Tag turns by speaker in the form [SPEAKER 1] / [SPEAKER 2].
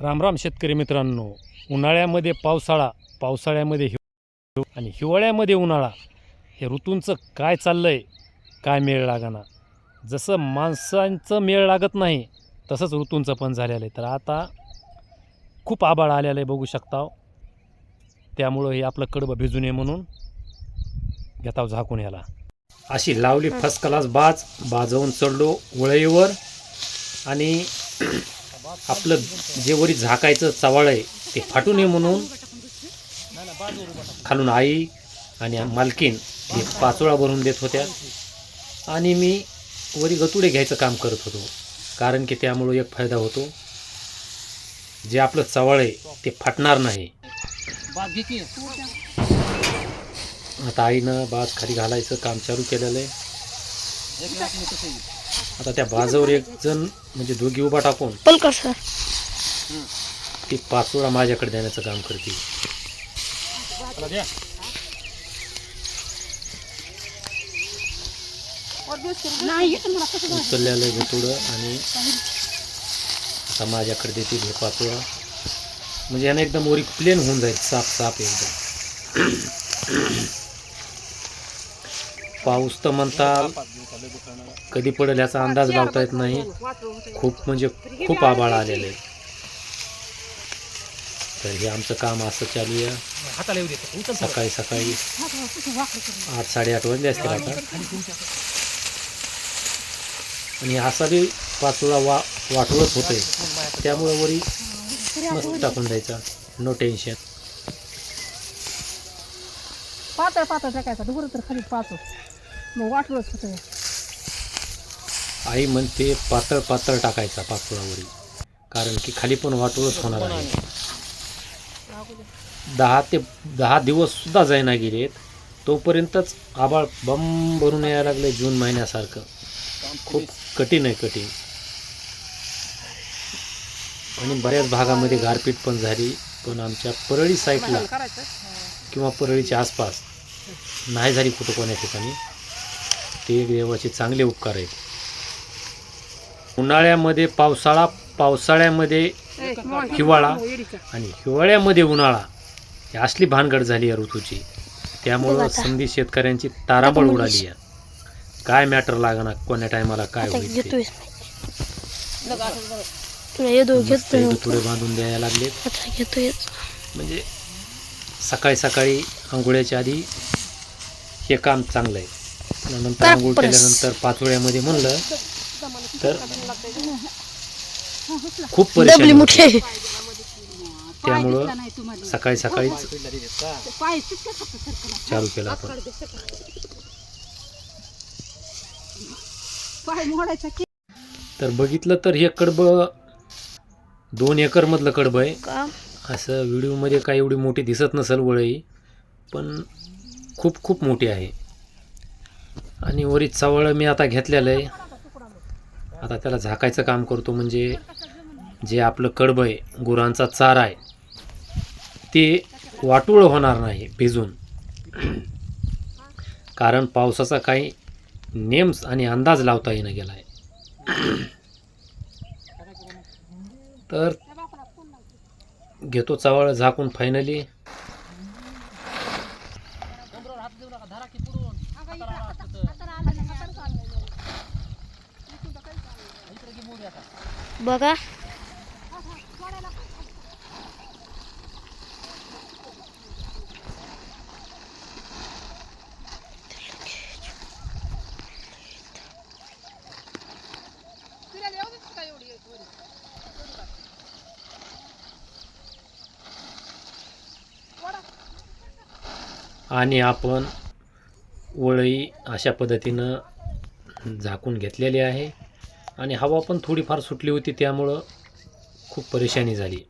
[SPEAKER 1] रामराम शेतकरी मित्रांनो, उन्हाळ्यामध्ये पावसाळा, पावसाळ्यामध्ये आणि हिवाळ्यामध्ये उन्हाळा, हे ऋतूंचं काय चाललंय, काय मेळ लागना. जसं माणसांचं मेळ लागत नाही तसंच ऋतूंचं पण झालेलं आहे. तर आता खूप आभाळ आलेलं आहे, बघू शकता. त्यामुळं हे आपलं कडबं भिजू नये म्हणून घेताव झाकून याला. अशी लावली फर्स्ट क्लास बाजवून चढलो वळईवर आणि आपलं जे वरी झाकायचं चवाळ आहे ते फाटू नये म्हणून खालून आई आणि मालकीन हे पाचोळा भरून देत होत्या आणि मी वरी गतुडे घ्यायचं काम करत होतो. कारण की त्यामुळे एक फायदा होतो, जे आपलं चवाळ आहे ते फाटणार नाही. आता आईनं बाज खाली घालायचं काम चालू केलेलं आहे. आता त्या बाजावर एक जण म्हणजे दोघी उभा टाकून ती पाचोळा माझ्याकडे देण्याचं काम करते. उचललेलं गतुडं आणि आता माझ्याकडे देते हे पाचोळा. म्हणजे यानं एकदम वरी प्लेन होऊन जाईल, साफ एकदम. पाऊस तर म्हणता कधी पडेल याचा अंदाज लावता येत नाही. खूप आभाळ आलेलं आहे. तर हे आमचं काम असं चालू आहे. सकाळी 8-8:30 वाजले असतील आता. आणि असा बी पाचोळा वाटोळच होतोय, त्यामुळे वरी मस्त टाकून द्यायचा, नो टेन्शन.
[SPEAKER 2] पातळ टाकायचा, ढुकर तर खाली पाचो मग वाटलंच होतं.
[SPEAKER 1] आई म्हणते पातळ टाकायचा पाचोळावरी, कारण की खाली पण वाटोळच होणार आहे. 10 दिवस सुद्धा जायना गेलेत तोपर्यंतच आबाळ बम भरून यायला लागले. जून महिन्यासारखं खूप कठीण आहे. आणि बऱ्याच भागामध्ये गारपीट पण झाली, पण आमच्या परळी साईडला किंवा परळीच्या आसपास नाही झाली कुठं कोण्या ठिकाणी. ते एक देवाचे चांगले उपकार आहेत. उन्हाळ्यामध्ये पावसाळा, पावसाळ्यामध्ये हिवाळा आणि हिवाळ्यामध्ये उन्हाळा, ही असली भानगड झाली या ऋतूची. त्यामुळं संधी शेतकऱ्यांची तारांबळ उडाली आहे. काय मॅटर लागणार कोण्या टायमाला काय होईल ते. थोडे बांधून द्यायला लागले. म्हणजे सकाळी आंघोळ्याच्या आधी हे काम चांगलं आहे. नंतर आंघोळ केल्यानंतर पाचोळ्यामध्ये म्हणलं तर खूप परेशानी. त्यामुळं सकाळीच चालू केलं आपण. तर बघितलं तर हे कडबं 2 एकर मधलं कडबं आहे. असं व्हिडिओमध्ये काही एवढी मोठी दिसत नसेल वळई, पण खूप मोठी आहे. आणि वरी चवळ मी आता घेतलेलं आहे. आता त्याला झाकायचं काम करतो, म्हणजे जे आपलं कडबं आहे, गुरांचा चारा आहे, ते वाटोळं होणार नाही भिजून. कारण पावसाचा काही नेम आणि अंदाज लावता येणं गेला आहे. तर घेतो चवळ झाकून फायनली.
[SPEAKER 3] बघा
[SPEAKER 1] आणि आपण वळई अशा पद्धतीनं झाकून घेतलेली आहे. आणि हवा पण थोडीफार सुटली होती, त्यामुळं खूप परेशानी झाली.